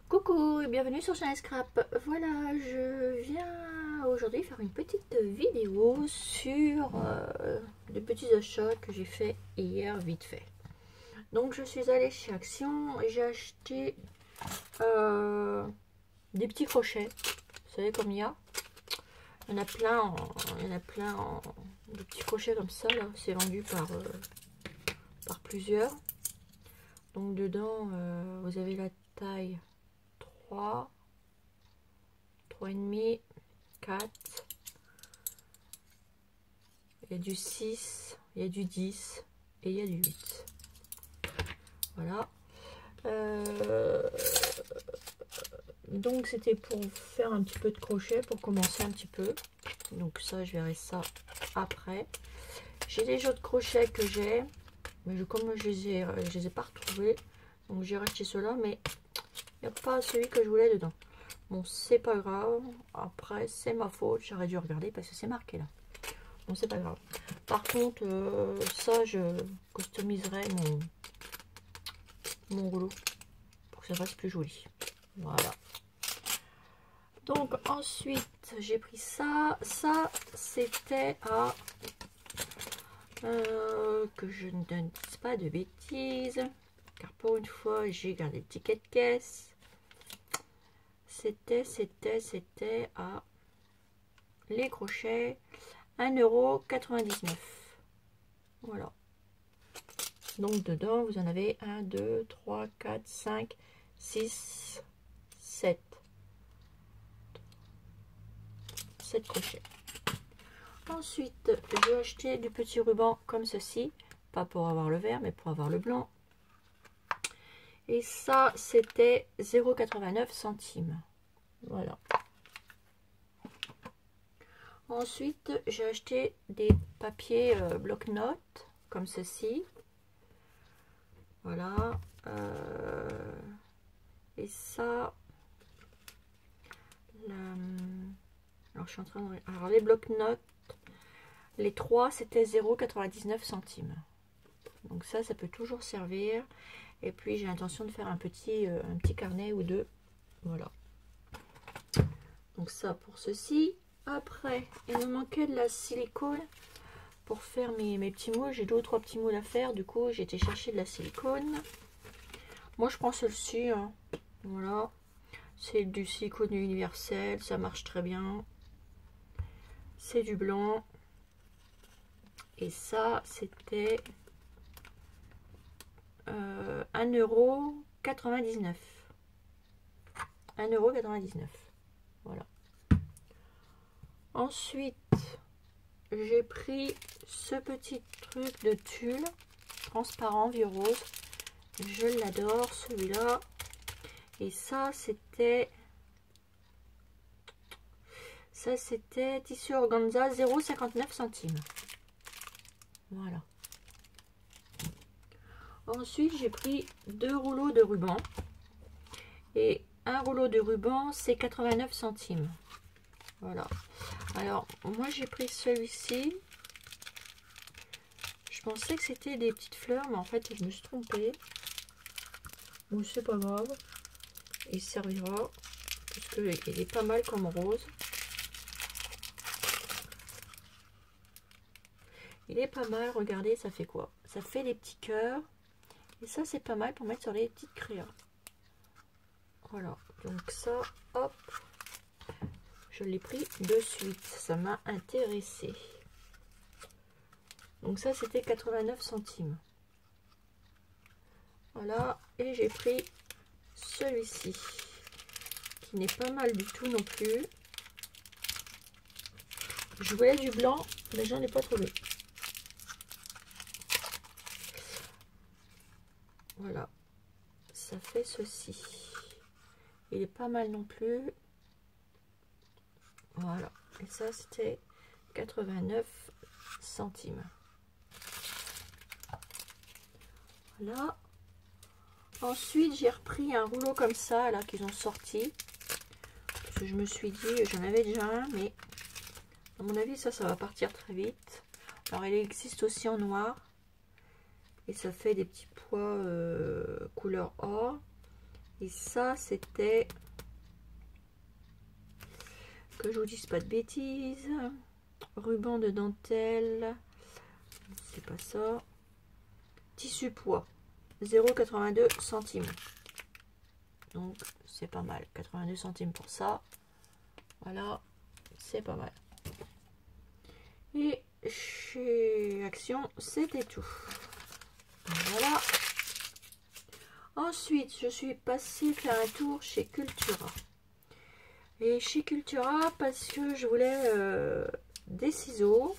Coucou et bienvenue sur Chanel Scrap. Voilà, je viens aujourd'hui faire une petite vidéo sur les petits achats que j'ai fait hier vite fait. Donc je suis allée chez Action et j'ai acheté des petits crochets. Vous savez comme il y a de petits crochets comme ça là. C'est vendu par plusieurs. Donc dedans vous avez la taille 3, 3,5, 4, il y a du 6, il y a du 10 et il y a du 8. Voilà. Donc c'était pour faire un petit peu de crochet, pour commencer un petit peu. Donc ça, je verrai ça après. J'ai des jeux de crochet que j'ai, mais comme je les ai pas retrouvés, donc j'ai racheté ceux-là, mais il n'y a pas celui que je voulais dedans. Bon, c'est pas grave. Après, c'est ma faute. J'aurais dû regarder parce que c'est marqué là. Bon, c'est pas grave. Par contre, ça, je customiserai mon rouleau pour que ça fasse plus joli. Voilà. Donc, ensuite, j'ai pris ça. Ça, c'était à... que je ne dise pas de bêtises. Car pour une fois, j'ai gardé le ticket de caisse. C'était à les crochets 1,99 €. Voilà. Donc dedans, vous en avez 1, 2, 3, 4, 5, 6, 7. 7 crochets. Ensuite, j'ai acheté du petit ruban comme ceci. Pas pour avoir le vert, mais pour avoir le blanc. Et ça, c'était 0,89 €. Voilà. Ensuite, j'ai acheté des papiers bloc-notes comme ceci. Voilà. Et ça, alors je suis en train de... Alors les bloc-notes, les 3, c'était 0,99 €. Donc ça peut toujours servir. Et puis j'ai l'intention de faire un petit carnet ou deux. Voilà. Donc ça pour ceci. Après, il me manquait de la silicone pour faire mes petits moules. J'ai 2 ou 3 petits moules à faire. Du coup, j'ai été chercher de la silicone. Moi, je prends celle-ci. Hein. Voilà. C'est du silicone universel. Ça marche très bien. C'est du blanc. Et ça, c'était 1,99 €. 1,99 €. Voilà. Ensuite, j'ai pris ce petit truc de tulle transparent vieux rose. Je l'adore celui-là. Et ça c'était tissu organza 0,59 €. Voilà. Ensuite, j'ai pris 2 rouleaux de ruban. Et un rouleau de ruban, c'est 89 centimes. Voilà. Alors, moi j'ai pris celui-ci. Je pensais que c'était des petites fleurs, mais en fait, je me suis trompée. Bon, c'est pas grave. Il servira. Parce qu'il est pas mal comme rose. Il est pas mal. Regardez, ça fait quoi? Ça fait des petits cœurs. Et ça, c'est pas mal pour mettre sur les petites crayons. Voilà. Donc ça, hop. Je l'ai pris de suite. Ça m'a intéressé. Donc ça, c'était 89 centimes. Voilà. Et j'ai pris celui-ci. Qui n'est pas mal du tout non plus. Je voulais du blanc, mais j'en ai pas trouvé. Voilà. Ça fait ceci. Il est pas mal non plus. Voilà. Et ça, c'était 89 centimes. Voilà. Ensuite, j'ai repris un rouleau comme ça, là, qu'ils ont sorti. Parce que je me suis dit, j'en avais déjà un, mais à mon avis, ça va partir très vite. Alors, il existe aussi en noir. Et ça fait des petits pois couleur or. Et ça, c'était, que je vous dise pas de bêtises, ruban de dentelle, c'est pas ça, tissu poids, 0,82 centimes. Donc c'est pas mal, 82 centimes pour ça. Voilà, c'est pas mal. Et chez Action, c'était tout. Voilà. Ensuite, je suis passée faire un tour chez Cultura. Et chez Cultura, parce que je voulais des ciseaux.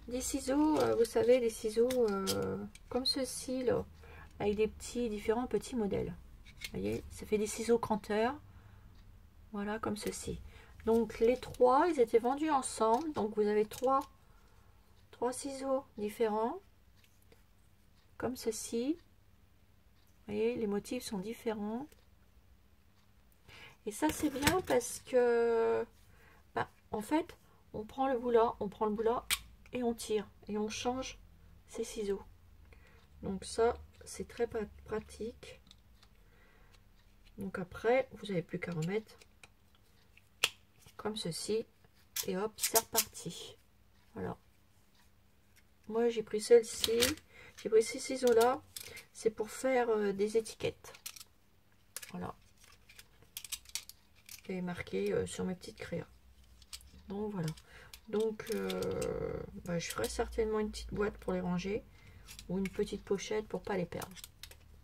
Des ciseaux, vous savez, des ciseaux comme ceci, là, avec des différents petits modèles. Vous voyez, ça fait des ciseaux cranteurs. Voilà, comme ceci. Donc, les trois, ils étaient vendus ensemble. Donc, vous avez trois ciseaux différents. Comme ceci. Vous voyez, les motifs sont différents. Et ça, c'est bien parce que, bah, en fait, on prend le bout là, et on tire. Et on change ces ciseaux. Donc ça, c'est très pratique. Donc après, vous n'avez plus qu'à remettre comme ceci. Et hop, c'est reparti. Voilà. Moi, j'ai pris celle-ci. J'ai pris ces ciseaux-là. C'est pour faire des étiquettes. Voilà. Et marqué sur mes petites crayons. Donc voilà. Donc bah, je ferai certainement une petite boîte pour les ranger. Ou une petite pochette pour pas les perdre.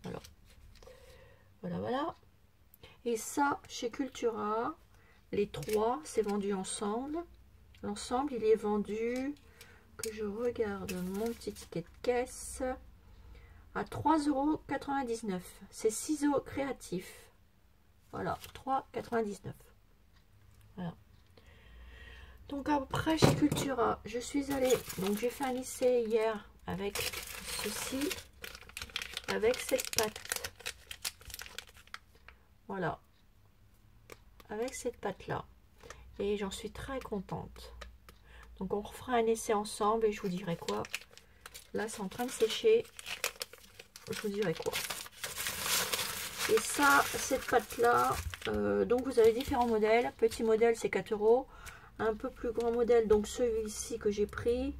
Voilà. Voilà, voilà. Et ça, chez Cultura, les trois, c'est vendu ensemble. L'ensemble, il est vendu, que je regarde mon petit ticket de caisse, à 3,99 €. C'est ciseaux créatifs. Voilà, 3,99 €. Voilà. Donc après, chez Cultura, je suis allée, donc j'ai fait un lycée hier avec ceci, avec cette pâte. Voilà. Avec cette pâte là. Et j'en suis très contente. Donc on refera un essai ensemble et je vous dirai quoi. Là, c'est en train de sécher. Je vous dirai quoi. Et ça, cette pâte-là, donc vous avez différents modèles. Petit modèle, c'est 4 €. Un peu plus grand modèle, donc celui-ci que j'ai pris.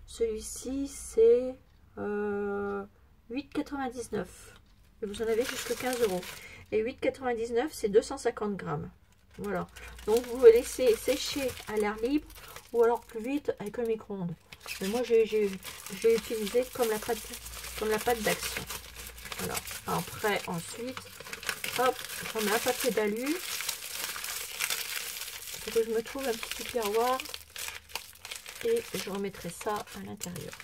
Celui-ci, c'est 8,99 €. Et vous en avez jusqu'à 15 €. Et 8,99 €, c'est 250 grammes. Voilà. Donc vous laissez sécher à l'air libre ou alors plus vite avec le micro-ondes. Mais moi, j'ai utilisé comme la pâte d'Action. Voilà. Après, ensuite, hop, je remets un papier d'alu. Il faut que je me trouve un petit tiroir et je remettrai ça à l'intérieur.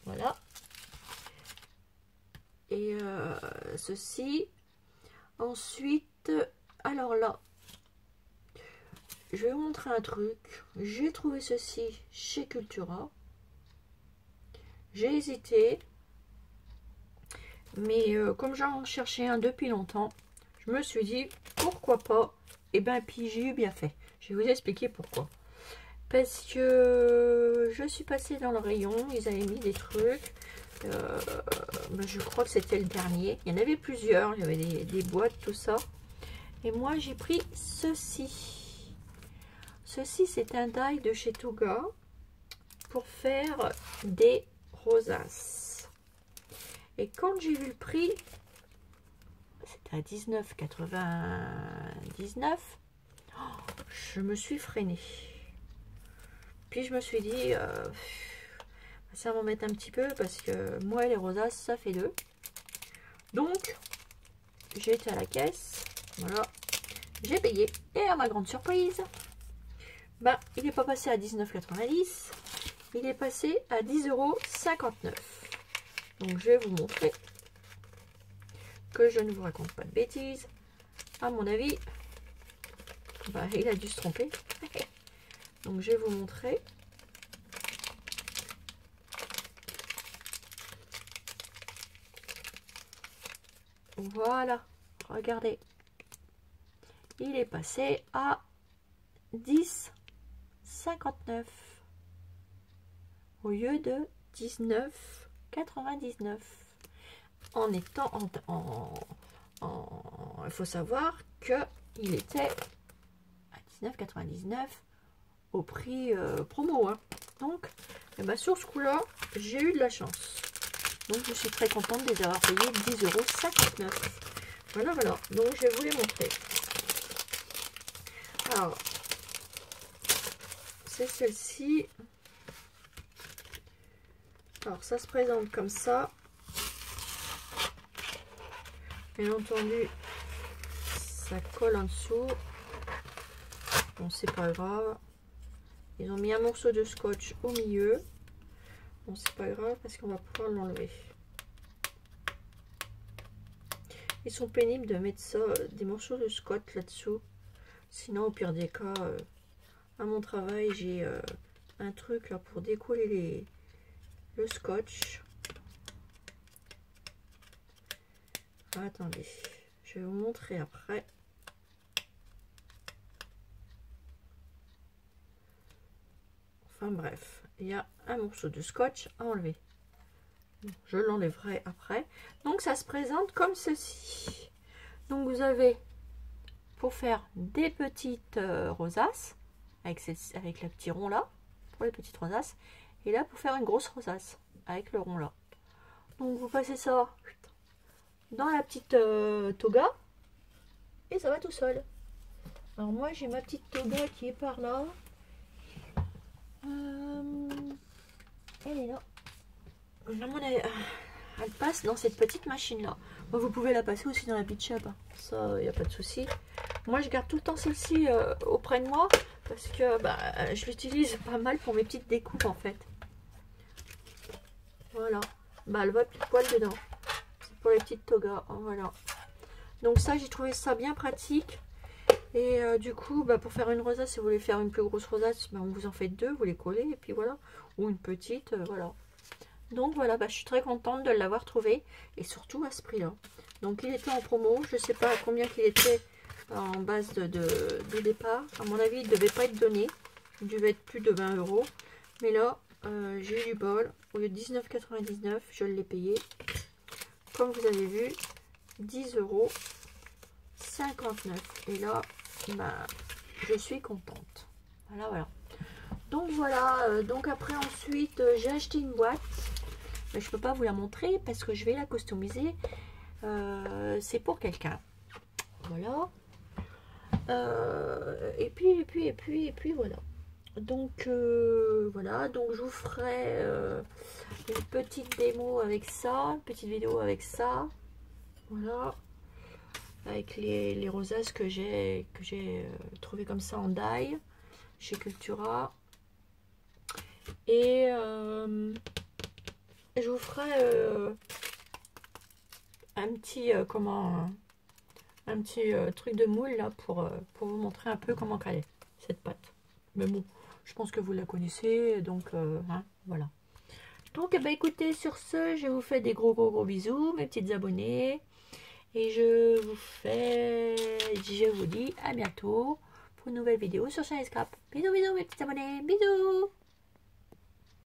Voilà. Et ceci. Ensuite, alors là, je vais vous montrer un truc. J'ai trouvé ceci chez Cultura. J'ai hésité. Mais comme j'en cherchais un depuis longtemps, je me suis dit, pourquoi pas. Et bien, puis j'ai eu bien fait. Je vais vous expliquer pourquoi. Parce que je suis passée dans le rayon, ils avaient mis des trucs. Ben, je crois que c'était le dernier. Il y en avait plusieurs, il y avait des boîtes, tout ça. Et moi, j'ai pris ceci. Ceci, c'est un die de chez Toga pour faire des rosaces. Et quand j'ai vu le prix, c'était à 19,99 €. Oh, je me suis freinée. Puis je me suis dit, ça m'embête un petit peu parce que moi, les rosaces, ça fait 2. Donc, j'ai été à la caisse. Voilà. J'ai payé. Et à ma grande surprise, ben, il n'est pas passé à 19,90 €. Il est passé à 10,59 €. Donc, je vais vous montrer que je ne vous raconte pas de bêtises. À mon avis, ben, il a dû se tromper. Donc, je vais vous montrer. Voilà, regardez. Il est passé à 10,59 € au lieu de 19,99 € en étant il faut savoir que il était à 19,99 au prix promo, hein. Donc eh ben, sur ce coup là j'ai eu de la chance, donc je suis très contente de les avoir payés 10,59 €. Voilà, voilà, donc je vais vous les montrer. Alors c'est celle-ci. Alors ça se présente comme ça. Bien entendu, ça colle en dessous. Bon, c'est pas grave. Ils ont mis un morceau de scotch au milieu. Bon, c'est pas grave parce qu'on va pouvoir l'enlever. Ils sont pénibles de mettre ça, des morceaux de scotch là-dessous. Sinon, au pire des cas, à mon travail, j'ai un truc là pour décoller le scotch. Attendez, je vais vous montrer après. Enfin bref, il y a un morceau de scotch à enlever. Je l'enlèverai après. Donc ça se présente comme ceci. Donc vous avez, pour faire des petites rosaces, avec le petit rond là, pour les petites rosaces, et là pour faire une grosse rosace, avec le rond là. Donc vous passez ça dans la petite toga, et ça va tout seul. Alors moi j'ai ma petite toga qui est par là. Elle est là. Elle passe dans cette petite machine là. Bon, vous pouvez la passer aussi dans la Beach Shop, hein. Ça, il n'y a pas de souci. Moi je garde tout le temps celle-ci auprès de moi parce que bah, je l'utilise pas mal pour mes petites découpes en fait. Voilà. Bah, elle va pile poil dedans. C'est pour les petites togas. Voilà. Donc ça, j'ai trouvé ça bien pratique. Et du coup, bah, pour faire une rosace, si vous voulez faire une plus grosse rosace, bah, on vous en fait deux, vous les collez et puis voilà. Ou une petite, voilà. Donc voilà, bah, je suis très contente de l'avoir trouvé et surtout à ce prix-là. Donc il était en promo, je ne sais pas à combien qu'il était en base de départ. À mon avis, il ne devait pas être donné, il devait être plus de 20 €. Mais là, j'ai eu du bol. Au lieu de 19,99 €, je l'ai payé. Comme vous avez vu, 10,59 €. Et là, bah, je suis contente. Voilà, voilà. Donc voilà, donc après ensuite, j'ai acheté une boîte. Mais je peux pas vous la montrer parce que je vais la customiser. C'est pour quelqu'un. Voilà. Et puis voilà. Donc voilà. Donc je vous ferai une petite démo avec ça, une petite vidéo avec ça. Voilà. Avec les rosaces que j'ai trouvé comme ça en die chez Cultura. Et je vous ferai un petit truc de moule là pour vous montrer un peu comment caler cette pâte. Mais bon, je pense que vous la connaissez, donc hein, voilà. Donc bah, écoutez, sur ce, je vous fais des gros bisous, mes petites abonnées, et je vous dis à bientôt pour une nouvelle vidéo sur Chaîne Scrap. Bisous mes petits abonnés, bisous.